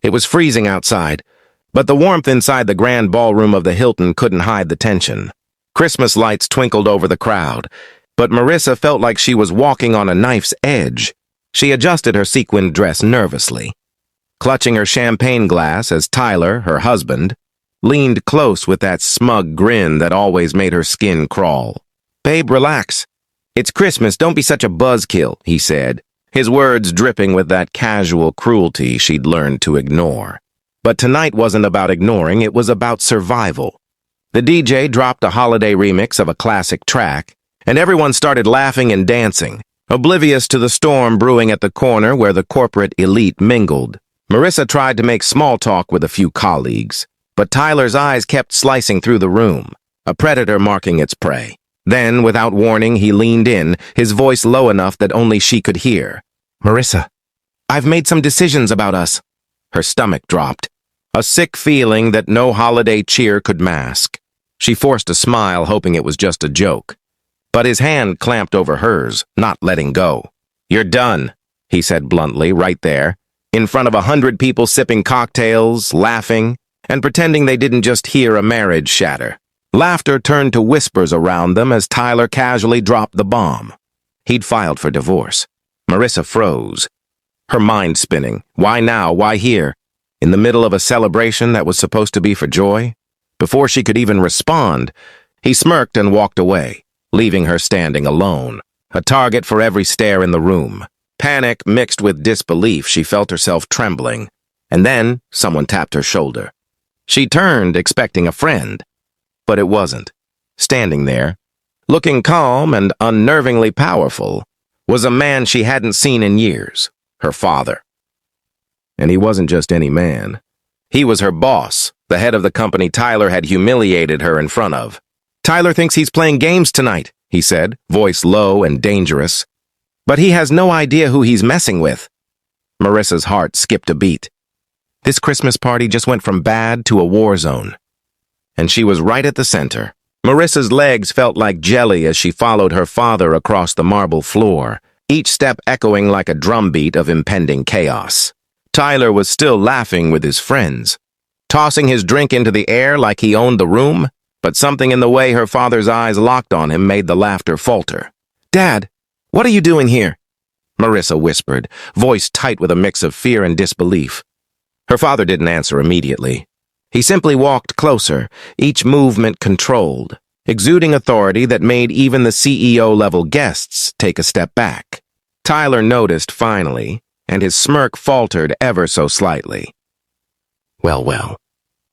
It was freezing outside, but the warmth inside the grand ballroom of the Hilton couldn't hide the tension. Christmas lights twinkled over the crowd, but Marissa felt like she was walking on a knife's edge. She adjusted her sequined dress nervously, clutching her champagne glass as Tyler, her husband, leaned close with that smug grin that always made her skin crawl. "Babe, relax. It's Christmas, don't be such a buzzkill," he said, his words dripping with that casual cruelty she'd learned to ignore. But tonight wasn't about ignoring, it was about survival. The DJ dropped a holiday remix of a classic track, and everyone started laughing and dancing, oblivious to the storm brewing at the corner where the corporate elite mingled. Marissa tried to make small talk with a few colleagues, but Tyler's eyes kept slicing through the room, a predator marking its prey. Then, without warning, he leaned in, his voice low enough that only she could hear. "Marissa, I've made some decisions about us." Her stomach dropped, a sick feeling that no holiday cheer could mask. She forced a smile, hoping it was just a joke. But his hand clamped over hers, not letting go. "You're done," he said bluntly, right there, in front of 100 people sipping cocktails, laughing, and pretending they didn't just hear a marriage shatter. Laughter turned to whispers around them as Tyler casually dropped the bomb. He'd filed for divorce. Marissa froze, her mind spinning. Why now? Why here? In the middle of a celebration that was supposed to be for joy? Before she could even respond, he smirked and walked away, leaving her standing alone, a target for every stare in the room. Panic mixed with disbelief, she felt herself trembling, and then someone tapped her shoulder. She turned, expecting a friend, but it wasn't. Standing there, looking calm and unnervingly powerful, was a man she hadn't seen in years, her father. And he wasn't just any man. He was her boss, the head of the company Tyler had humiliated her in front of. "Tyler thinks he's playing games tonight," he said, voice low and dangerous. "But he has no idea who he's messing with." Marissa's heart skipped a beat. This Christmas party just went from bad to a war zone. And she was right at the center. Marissa's legs felt like jelly as she followed her father across the marble floor, each step echoing like a drumbeat of impending chaos. Tyler was still laughing with his friends, tossing his drink into the air like he owned the room, but something in the way her father's eyes locked on him made the laughter falter. "Dad, what are you doing here?" Marissa whispered, voice tight with a mix of fear and disbelief. Her father didn't answer immediately. He simply walked closer, each movement controlled, exuding authority that made even the CEO-level guests take a step back. Tyler noticed finally, and his smirk faltered ever so slightly. Well.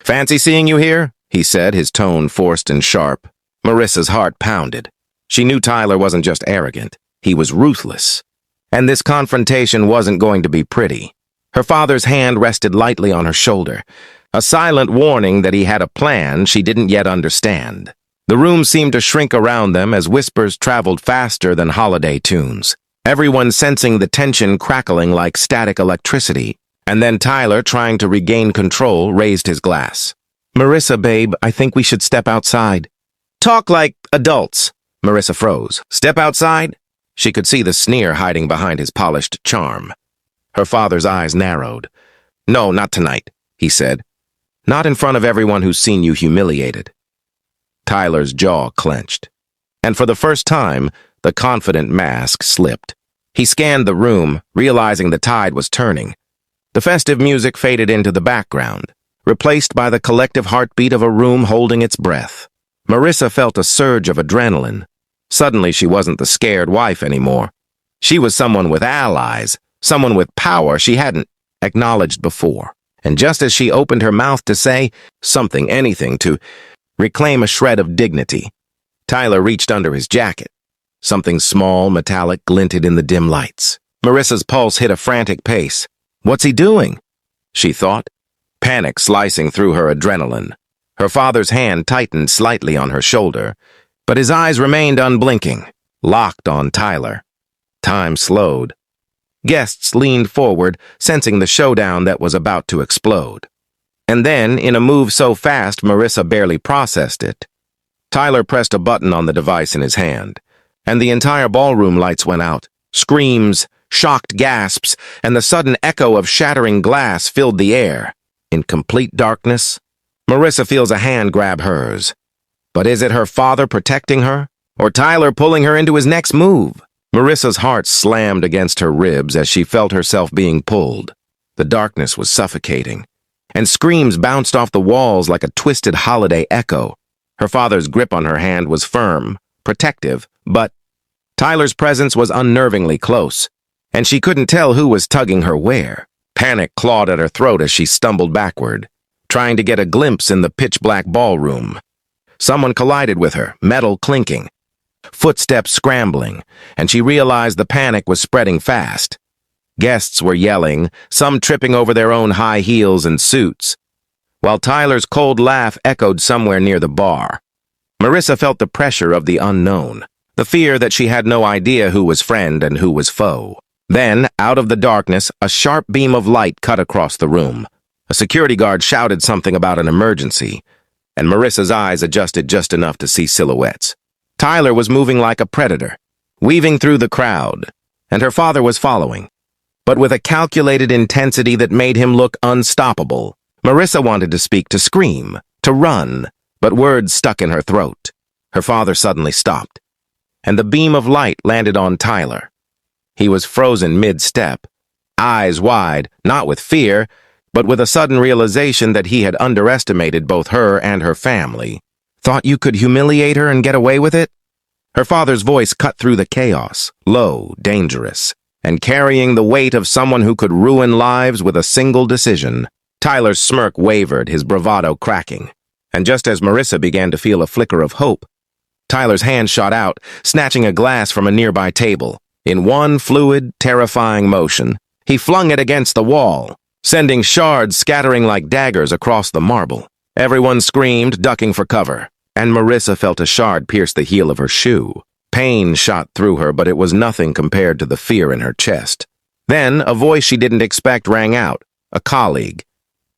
"Fancy seeing you here?" he said, his tone forced and sharp. Marissa's heart pounded. She knew Tyler wasn't just arrogant, he was ruthless. And this confrontation wasn't going to be pretty. Her father's hand rested lightly on her shoulder, a silent warning that he had a plan she didn't yet understand. The room seemed to shrink around them as whispers traveled faster than holiday tunes, everyone sensing the tension crackling like static electricity. And then Tyler, trying to regain control, raised his glass. "Marissa, babe, I think we should step outside." "Talk like adults." Marissa froze. "Step outside?" She could see the sneer hiding behind his polished charm. Her father's eyes narrowed. "No, not tonight," he said. "Not in front of everyone who's seen you humiliated." Tyler's jaw clenched. And for the first time, the confident mask slipped. He scanned the room, realizing the tide was turning. The festive music faded into the background, replaced by the collective heartbeat of a room holding its breath. Marissa felt a surge of adrenaline. Suddenly, she wasn't the scared wife anymore. She was someone with allies, someone with power she hadn't acknowledged before. And just as she opened her mouth to say something, anything, to reclaim a shred of dignity, Tyler reached under his jacket. Something small, metallic, glinted in the dim lights. Marissa's pulse hit a frantic pace. "What's he doing?" she thought, panic slicing through her adrenaline. Her father's hand tightened slightly on her shoulder, but his eyes remained unblinking, locked on Tyler. Time slowed. Guests leaned forward, sensing the showdown that was about to explode. And then, in a move so fast Marissa barely processed it, Tyler pressed a button on the device in his hand, and the entire ballroom lights went out. Screams, shocked gasps, and the sudden echo of shattering glass filled the air. In complete darkness, Marissa feels a hand grab hers. But is it her father protecting her, or Tyler pulling her into his next move? Marissa's heart slammed against her ribs as she felt herself being pulled. The darkness was suffocating, and screams bounced off the walls like a twisted holiday echo. Her father's grip on her hand was firm, protective, but Tyler's presence was unnervingly close, and she couldn't tell who was tugging her where. Panic clawed at her throat as she stumbled backward, trying to get a glimpse in the pitch-black ballroom. Someone collided with her, metal clinking, footsteps scrambling, and she realized the panic was spreading fast. Guests were yelling, some tripping over their own high heels and suits, while Tyler's cold laugh echoed somewhere near the bar. Marissa felt the pressure of the unknown, the fear that she had no idea who was friend and who was foe. Then, out of the darkness, a sharp beam of light cut across the room. A security guard shouted something about an emergency, and Marissa's eyes adjusted just enough to see silhouettes. Tyler was moving like a predator, weaving through the crowd, and her father was following, but with a calculated intensity that made him look unstoppable. Marissa wanted to speak, to scream, to run, but words stuck in her throat. Her father suddenly stopped, and the beam of light landed on Tyler. He was frozen mid-step, eyes wide, not with fear, but with a sudden realization that he had underestimated both her and her family. Thought you could humiliate her and get away with it? Her father's voice cut through the chaos, low, dangerous, and carrying the weight of someone who could ruin lives with a single decision. Tyler's smirk wavered, his bravado cracking, and just as Marissa began to feel a flicker of hope, Tyler's hand shot out, snatching a glass from a nearby table. In one fluid, terrifying motion, he flung it against the wall, sending shards scattering like daggers across the marble. Everyone screamed, ducking for cover, and Marissa felt a shard pierce the heel of her shoe. Pain shot through her, but it was nothing compared to the fear in her chest. Then, a voice she didn't expect rang out. A colleague.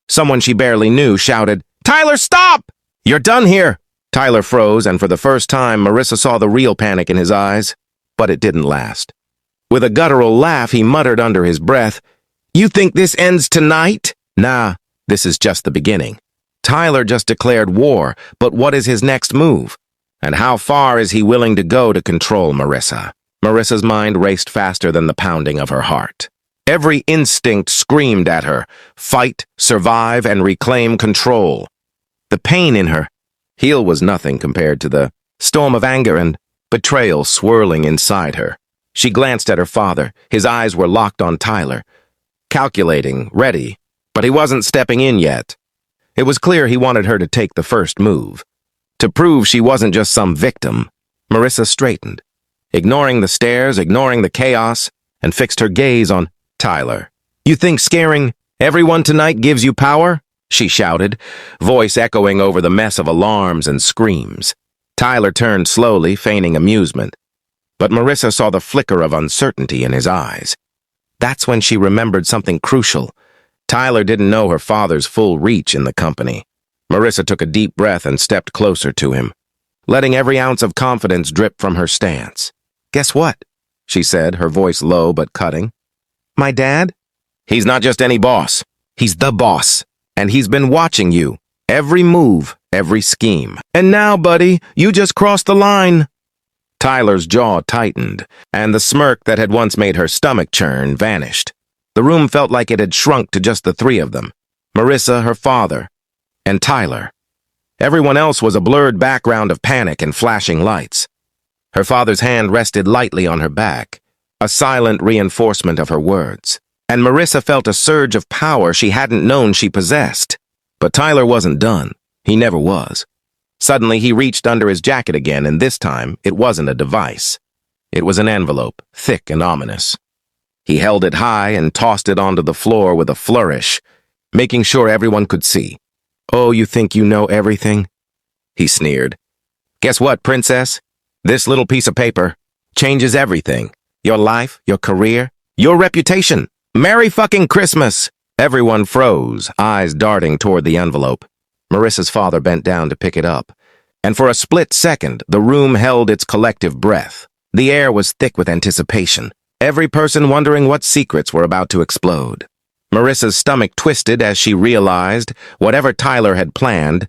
Someone she barely knew shouted, "Tyler, stop! You're done here!" Tyler froze, and for the first time, Marissa saw the real panic in his eyes. But it didn't last. With a guttural laugh, he muttered under his breath, "You think this ends tonight?" Nah, this is just the beginning. Tyler just declared war, but what is his next move? And how far is he willing to go to control Marissa? Marissa's mind raced faster than the pounding of her heart. Every instinct screamed at her, fight, survive, and reclaim control. The pain in her heel was nothing compared to the storm of anger and betrayal swirling inside her. She glanced at her father. His eyes were locked on Tyler, calculating, ready, but he wasn't stepping in yet. It was clear he wanted her to take the first move. To prove she wasn't just some victim, Marissa straightened, ignoring the stares, ignoring the chaos, and fixed her gaze on Tyler. "You think scaring everyone tonight gives you power?" she shouted, voice echoing over the mess of alarms and screams. Tyler turned slowly, feigning amusement, but Marissa saw the flicker of uncertainty in his eyes. That's when she remembered something crucial. Tyler didn't know her father's full reach in the company. Marissa took a deep breath and stepped closer to him, letting every ounce of confidence drip from her stance. "Guess what?" she said, her voice low but cutting. "My dad? He's not just any boss. He's the boss, and he's been watching you. Every move, every scheme. And now, buddy, you just crossed the line." Tyler's jaw tightened, and the smirk that had once made her stomach churn vanished. The room felt like it had shrunk to just the three of them, Marissa, her father, and Tyler. Everyone else was a blurred background of panic and flashing lights. Her father's hand rested lightly on her back, a silent reinforcement of her words, and Marissa felt a surge of power she hadn't known she possessed. But Tyler wasn't done. He never was. Suddenly, he reached under his jacket again, and this time, it wasn't a device. It was an envelope, thick and ominous. He held it high and tossed it onto the floor with a flourish, making sure everyone could see. "Oh, you think you know everything?" he sneered. "Guess what, princess? This little piece of paper changes everything. Your life, your career, your reputation. Merry fucking Christmas!" Everyone froze, eyes darting toward the envelope. Marissa's father bent down to pick it up, and for a split second, the room held its collective breath. The air was thick with anticipation. every person wondering what secrets were about to explode. Marissa's stomach twisted as she realized whatever Tyler had planned,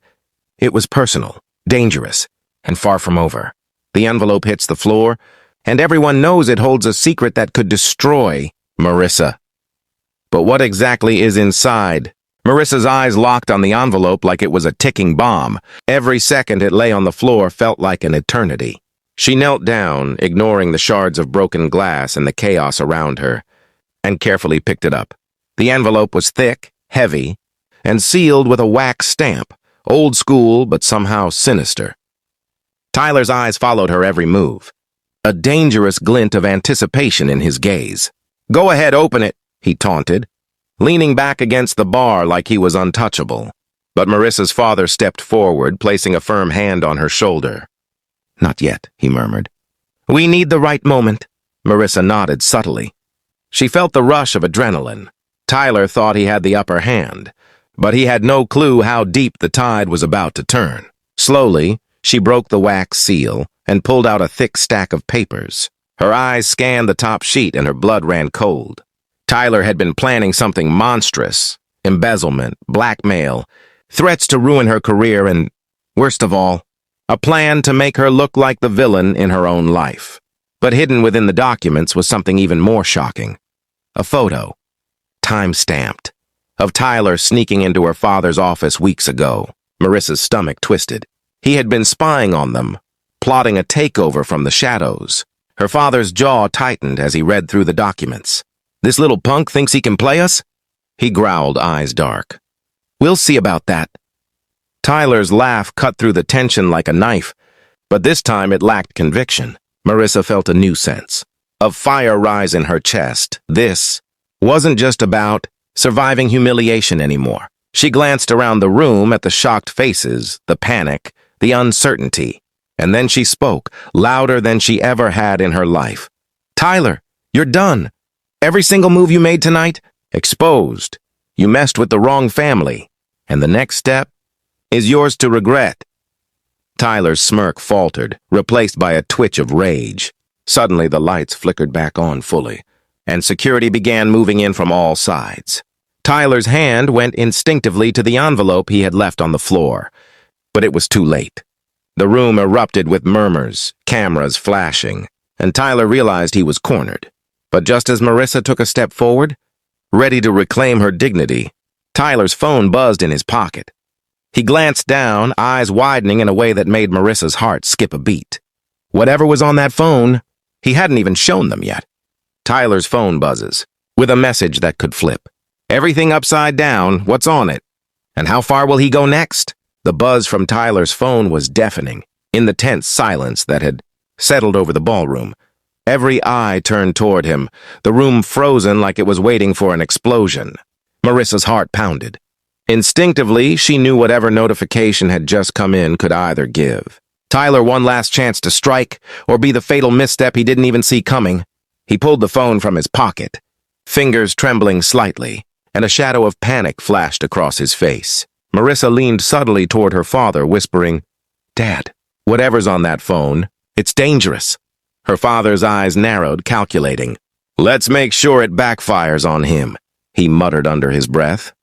it was personal, dangerous, and far from over. The envelope hits the floor, and everyone knows it holds a secret that could destroy Marissa. But what exactly is inside? Marissa's eyes locked on the envelope like it was a ticking bomb. Every second it lay on the floor felt like an eternity. She knelt down, ignoring the shards of broken glass and the chaos around her, and carefully picked it up. The envelope was thick, heavy, and sealed with a wax stamp, old school but somehow sinister. Tyler's eyes followed her every move, a dangerous glint of anticipation in his gaze. "Go ahead, open it," he taunted, leaning back against the bar like he was untouchable. But Marissa's father stepped forward, placing a firm hand on her shoulder. "Not yet," he murmured. "We need the right moment." Marissa nodded subtly. She felt the rush of adrenaline. Tyler thought he had the upper hand, but he had no clue how deep the tide was about to turn. Slowly, she broke the wax seal and pulled out a thick stack of papers. Her eyes scanned the top sheet and her blood ran cold. Tyler had been planning something monstrous: embezzlement, blackmail, threats to ruin her career, and, worst of all, a plan to make her look like the villain in her own life. But hidden within the documents was something even more shocking. A photo, time-stamped, of Tyler sneaking into her father's office weeks ago. Marissa's stomach twisted. He had been spying on them, plotting a takeover from the shadows. Her father's jaw tightened as he read through the documents. "This little punk thinks he can play us?" he growled, eyes dark. "We'll see about that." Tyler's laugh cut through the tension like a knife, but this time it lacked conviction. Marissa felt a new sense of fire rise in her chest. This wasn't just about surviving humiliation anymore. She glanced around the room at the shocked faces, the panic, the uncertainty, and then she spoke, louder than she ever had in her life. "Tyler, you're done. Every single move you made tonight, exposed. You messed with the wrong family, and the next step is yours to regret." Tyler's smirk faltered, replaced by a twitch of rage. Suddenly, the lights flickered back on fully, and security began moving in from all sides. Tyler's hand went instinctively to the envelope he had left on the floor, but it was too late. The room erupted with murmurs, cameras flashing, and Tyler realized he was cornered. But just as Marissa took a step forward, ready to reclaim her dignity, Tyler's phone buzzed in his pocket. He glanced down, eyes widening in a way that made Marissa's heart skip a beat. Whatever was on that phone, he hadn't even shown them yet. Tyler's phone buzzes, with a message that could flip. "Everything upside down, what's on it? And how far will he go next?" The buzz from Tyler's phone was deafening. In the tense silence that had settled over the ballroom, every eye turned toward him, the room frozen like it was waiting for an explosion. Marissa's heart pounded. Instinctively, she knew whatever notification had just come in could either give Tyler one last chance to strike or be the fatal misstep he didn't even see coming. He pulled the phone from his pocket, fingers trembling slightly, and a shadow of panic flashed across his face. Marissa leaned subtly toward her father, whispering, "Dad, whatever's on that phone, it's dangerous." Her father's eyes narrowed, calculating. "Let's make sure it backfires on him," he muttered under his breath.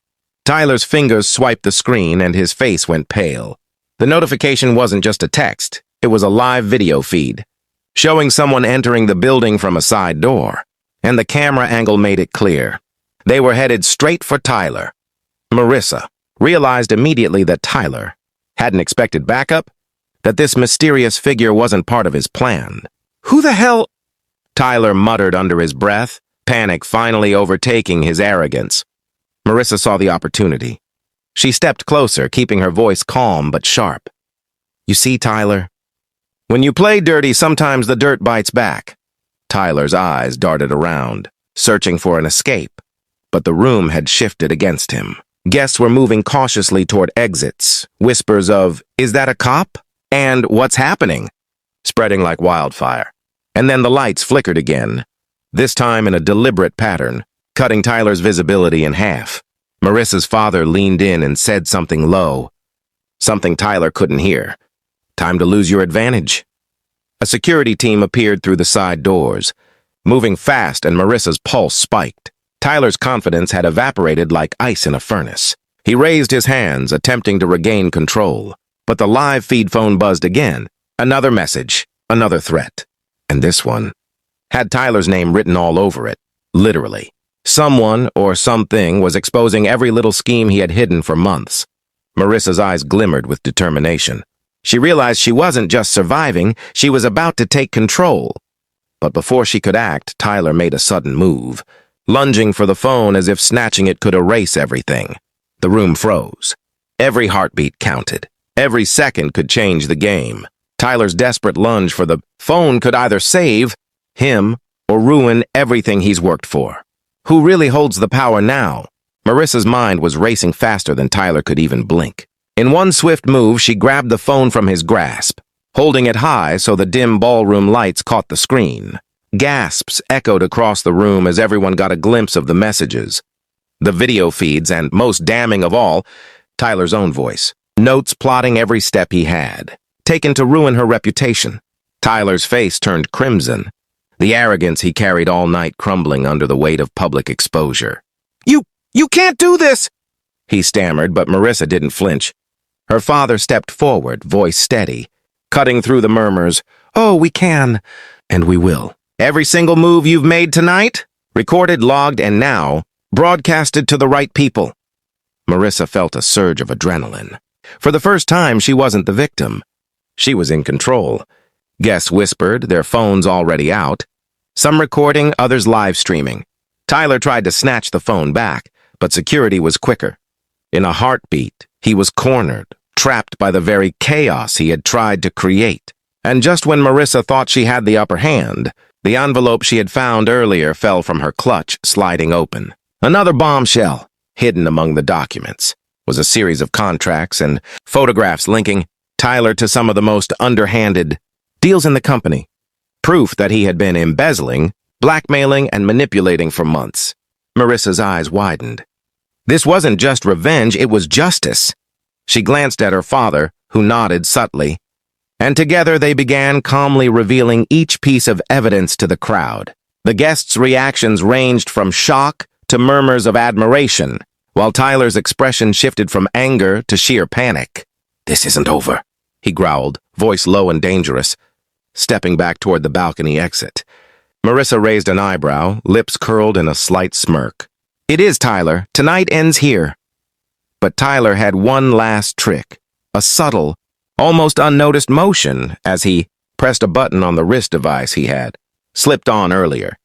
Tyler's fingers swiped the screen and his face went pale. The notification wasn't just a text, it was a live video feed, showing someone entering the building from a side door, and the camera angle made it clear. They were headed straight for Tyler. Marissa realized immediately that Tyler hadn't expected backup, that this mysterious figure wasn't part of his plan. "Who the hell?" Tyler muttered under his breath, panic finally overtaking his arrogance. Marissa saw the opportunity. She stepped closer, keeping her voice calm but sharp. "You see, Tyler, when you play dirty, sometimes the dirt bites back." Tyler's eyes darted around, searching for an escape, but the room had shifted against him. Guests were moving cautiously toward exits, whispers of, "Is that a cop?" and "What's happening?" spreading like wildfire. And then the lights flickered again, this time in a deliberate pattern, cutting Tyler's visibility in half. Marissa's father leaned in and said something low, something Tyler couldn't hear. "Time to lose your advantage." A security team appeared through the side doors, moving fast, and Marissa's pulse spiked. Tyler's confidence had evaporated like ice in a furnace. He raised his hands, attempting to regain control. But the live feed phone buzzed again. Another message, another threat. And this one had Tyler's name written all over it, literally. Someone or something was exposing every little scheme he had hidden for months. Marissa's eyes glimmered with determination. She realized she wasn't just surviving, she was about to take control. But before she could act, Tyler made a sudden move, lunging for the phone as if snatching it could erase everything. The room froze. Every heartbeat counted. Every second could change the game. Tyler's desperate lunge for the phone could either save him or ruin everything he's worked for. Who really holds the power now? Marissa's mind was racing faster than Tyler could even blink. In one swift move, she grabbed the phone from his grasp, holding it high so the dim ballroom lights caught the screen. Gasps echoed across the room as everyone got a glimpse of the messages. The video feeds, and most damning of all, Tyler's own voice. Notes plotting every step he had, taken to ruin her reputation. Tyler's face turned crimson, the arrogance he carried all night crumbling under the weight of public exposure. You can't do this!" he stammered, but Marissa didn't flinch. Her father stepped forward, voice steady, cutting through the murmurs. "Oh, we can, and we will. Every single move you've made tonight, recorded, logged, and now broadcasted to the right people." Marissa felt a surge of adrenaline. For the first time, she wasn't the victim. She was in control. Guests whispered, their phones already out. Some recording, others live streaming. Tyler tried to snatch the phone back, but security was quicker. In a heartbeat, he was cornered, trapped by the very chaos he had tried to create. And just when Marissa thought she had the upper hand, the envelope she had found earlier fell from her clutch, sliding open. Another bombshell, hidden among the documents, was a series of contracts and photographs linking Tyler to some of the most underhanded deals in the company. Proof that he had been embezzling, blackmailing, and manipulating for months. Marissa's eyes widened. This wasn't just revenge, it was justice. She glanced at her father, who nodded subtly, and together they began calmly revealing each piece of evidence to the crowd. The guests' reactions ranged from shock to murmurs of admiration, while Tyler's expression shifted from anger to sheer panic. "This isn't over," he growled, voice low and dangerous, stepping back toward the balcony exit. Marissa raised an eyebrow, lips curled in a slight smirk. "It is, Tyler. Tonight ends here." But Tyler had one last trick, a subtle, almost unnoticed motion as he pressed a button on the wrist device he had slipped on earlier.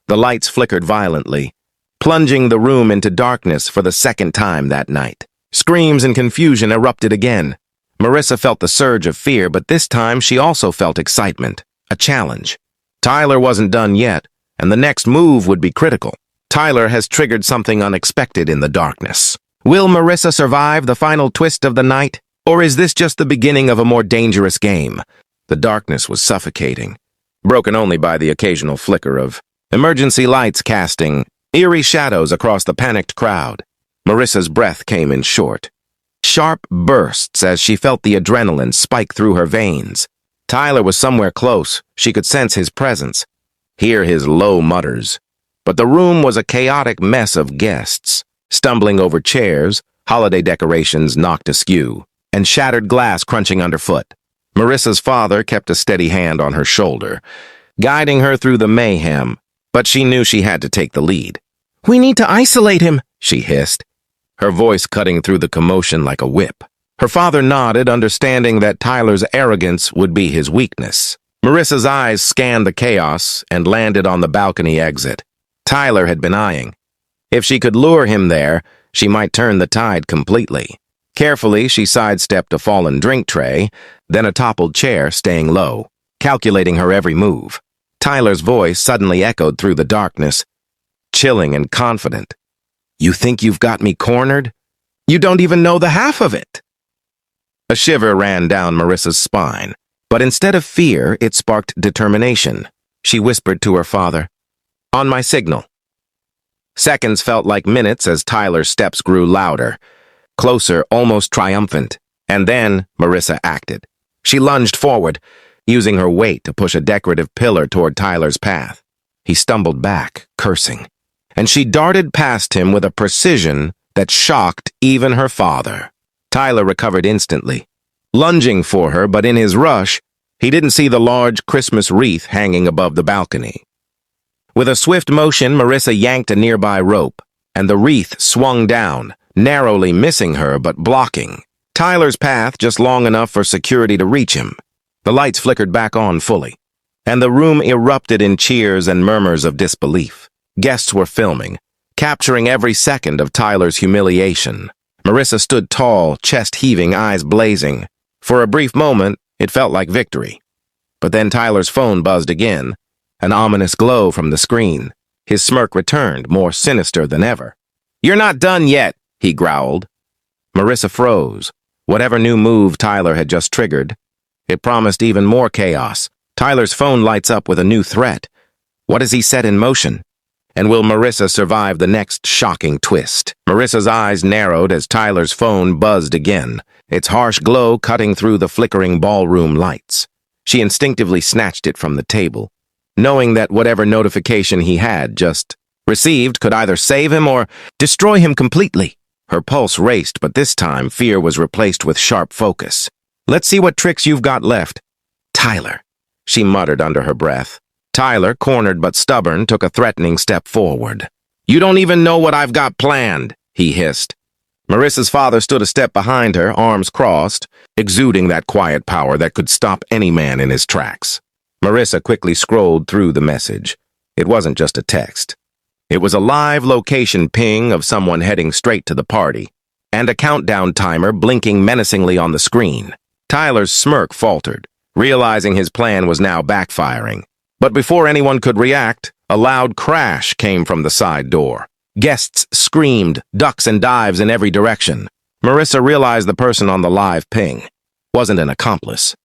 The lights flickered violently, plunging the room into darkness for the second time that night. Screams and confusion erupted again. Marissa felt the surge of fear, but this time she also felt excitement, a challenge. Tyler wasn't done yet, and the next move would be critical. Tyler has triggered something unexpected in the darkness. Will Marissa survive the final twist of the night, or is this just the beginning of a more dangerous game? The darkness was suffocating, broken only by the occasional flicker of emergency lights casting eerie shadows across the panicked crowd. Marissa's breath came in short, sharp bursts as she felt the adrenaline spike through her veins. Tyler was somewhere close. She could sense his presence, hear his low mutters. But the room was a chaotic mess of guests, stumbling over chairs, holiday decorations knocked askew, and shattered glass crunching underfoot. Marissa's father kept a steady hand on her shoulder, guiding her through the mayhem, but she knew she had to take the lead. "We need to isolate him," she hissed, her voice cutting through the commotion like a whip. Her father nodded, understanding that Tyler's arrogance would be his weakness. Marissa's eyes scanned the chaos and landed on the balcony exit. Tyler had been eyeing. If she could lure him there, she might turn the tide completely. Carefully, she sidestepped a fallen drink tray, then a toppled chair, staying low, calculating her every move. Tyler's voice suddenly echoed through the darkness, chilling and confident. "You think you've got me cornered? You don't even know the half of it." A shiver ran down Marissa's spine, but instead of fear, it sparked determination. She whispered to her father, "On my signal." Seconds felt like minutes as Tyler's steps grew louder, closer, almost triumphant. And then Marissa acted. She lunged forward, using her weight to push a decorative pillar toward Tyler's path. He stumbled back, cursing, and she darted past him with a precision that shocked even her father. Tyler recovered instantly, lunging for her, but in his rush, he didn't see the large Christmas wreath hanging above the balcony. With a swift motion, Marissa yanked a nearby rope, and the wreath swung down, narrowly missing her but blocking Tyler's path just long enough for security to reach him. The lights flickered back on fully, and the room erupted in cheers and murmurs of disbelief. Guests were filming, capturing every second of Tyler's humiliation. Marissa stood tall, chest heaving, eyes blazing. For a brief moment, it felt like victory. But then Tyler's phone buzzed again, an ominous glow from the screen. His smirk returned, more sinister than ever. "You're not done yet," he growled. Marissa froze. Whatever new move Tyler had just triggered, it promised even more chaos. Tyler's phone lights up with a new threat. What has he set in motion? And will Marissa survive the next shocking twist? Marissa's eyes narrowed as Tyler's phone buzzed again, its harsh glow cutting through the flickering ballroom lights. She instinctively snatched it from the table, knowing that whatever notification he had just received could either save him or destroy him completely. Her pulse raced, but this time fear was replaced with sharp focus. "Let's see what tricks you've got left." "Tyler," she muttered under her breath. Tyler, cornered but stubborn, took a threatening step forward. "You don't even know what I've got planned," he hissed. Marissa's father stood a step behind her, arms crossed, exuding that quiet power that could stop any man in his tracks. Marissa quickly scrolled through the message. It wasn't just a text. It was a live location ping of someone heading straight to the party, and a countdown timer blinking menacingly on the screen. Tyler's smirk faltered, realizing his plan was now backfiring. But before anyone could react, a loud crash came from the side door. Guests screamed, ducks and dives in every direction. Marissa realized the person on the live ping wasn't an accomplice.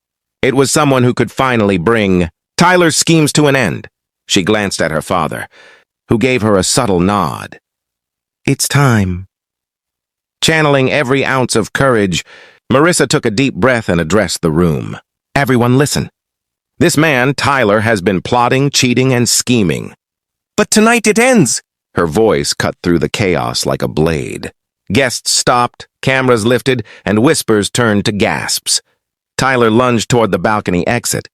It was someone who could finally bring Tyler's schemes to an end. She glanced at her father, who gave her a subtle nod. "It's time." Channeling every ounce of courage, Marissa took a deep breath and addressed the room. "Everyone listen. This man, Tyler, has been plotting, cheating, and scheming. But tonight it ends." Her voice cut through the chaos like a blade. Guests stopped, cameras lifted, and whispers turned to gasps. Tyler lunged toward the balcony exit,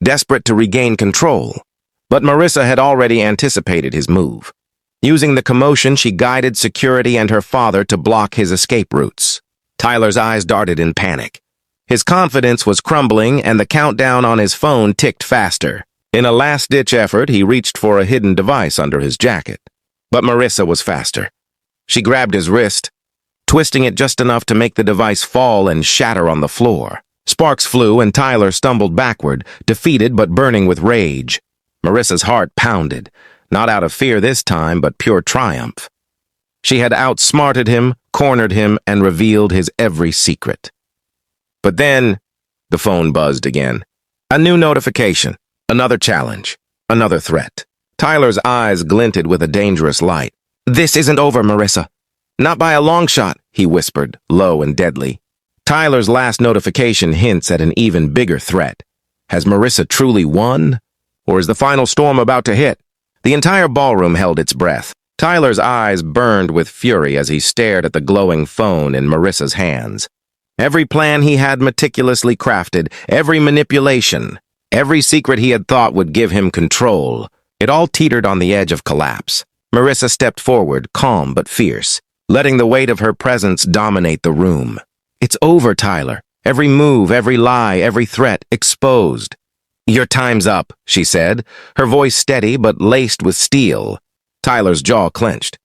desperate to regain control. But Marissa had already anticipated his move. Using the commotion, she guided security and her father to block his escape routes. Tyler's eyes darted in panic. His confidence was crumbling, and the countdown on his phone ticked faster. In a last-ditch effort, he reached for a hidden device under his jacket. But Marissa was faster. She grabbed his wrist, twisting it just enough to make the device fall and shatter on the floor. Sparks flew, and Tyler stumbled backward, defeated but burning with rage. Marissa's heart pounded, not out of fear this time, but pure triumph. She had outsmarted him, cornered him, and revealed his every secret. But then, the phone buzzed again. A new notification, another challenge, another threat. Tyler's eyes glinted with a dangerous light. "This isn't over, Marissa. Not by a long shot," he whispered, low and deadly. Tyler's last notification hints at an even bigger threat. Has Marissa truly won? Or is the final storm about to hit? The entire ballroom held its breath. Tyler's eyes burned with fury as he stared at the glowing phone in Marissa's hands. Every plan he had meticulously crafted, every manipulation, every secret he had thought would give him control, it all teetered on the edge of collapse. Marissa stepped forward, calm but fierce, letting the weight of her presence dominate the room. "It's over, Tyler. Every move, every lie, every threat exposed." "Your time's up," she said, her voice steady but laced with steel. Tyler's jaw clenched.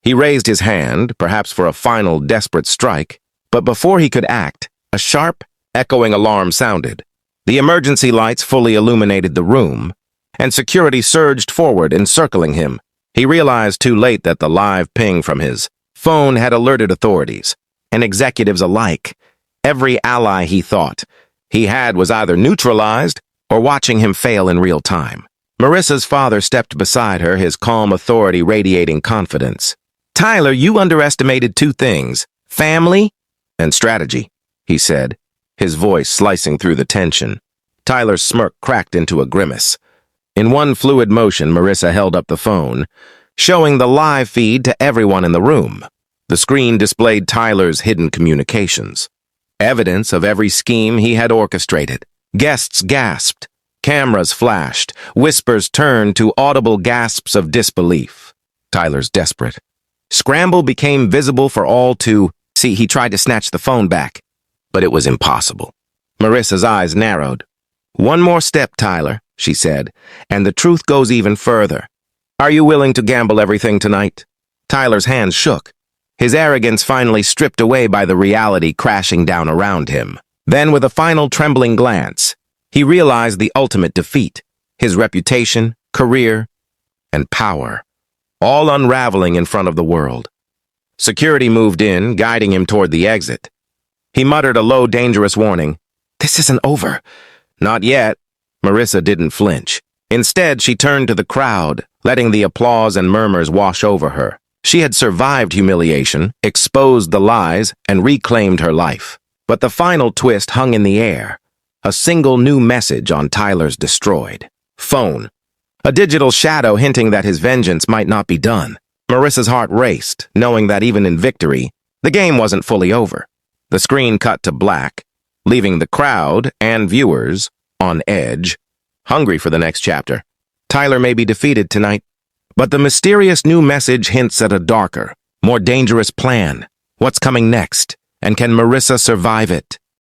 He raised his hand, perhaps for a final desperate strike, but before he could act, a sharp, echoing alarm sounded. The emergency lights fully illuminated the room, and security surged forward, encircling him. He realized too late that the live ping from his phone had alerted authorities, and executives alike. Every ally he thought he had was either neutralized or watching him fail in real time. Marissa's father stepped beside her, his calm authority radiating confidence. "Tyler, you underestimated two things, family and strategy," he said, his voice slicing through the tension. Tyler's smirk cracked into a grimace. In one fluid motion, Marissa held up the phone, showing the live feed to everyone in the room. The screen displayed Tyler's hidden communications, evidence of every scheme he had orchestrated. Guests gasped, cameras flashed, whispers turned to audible gasps of disbelief. Tyler's desperate. Scramble became visible for all to see. He tried to snatch the phone back, but it was impossible. Marissa's eyes narrowed. "One more step, Tyler," she said, "and the truth goes even further. Are you willing to gamble everything tonight?" Tyler's hands shook, his arrogance finally stripped away by the reality crashing down around him. Then, with a final trembling glance, he realized the ultimate defeat, his reputation, career, and power, all unraveling in front of the world. Security moved in, guiding him toward the exit. He muttered a low, dangerous warning. "This isn't over." "Not yet." Marissa didn't flinch. Instead, she turned to the crowd, letting the applause and murmurs wash over her. She had survived humiliation, exposed the lies, and reclaimed her life. But the final twist hung in the air. A single new message on Tyler's destroyed phone. A digital shadow hinting that his vengeance might not be done. Marissa's heart raced, knowing that even in victory, the game wasn't fully over. The screen cut to black, leaving the crowd and viewers on edge, hungry for the next chapter. Tyler may be defeated tonight, but the mysterious new message hints at a darker, more dangerous plan. What's coming next, and can Marissa survive it?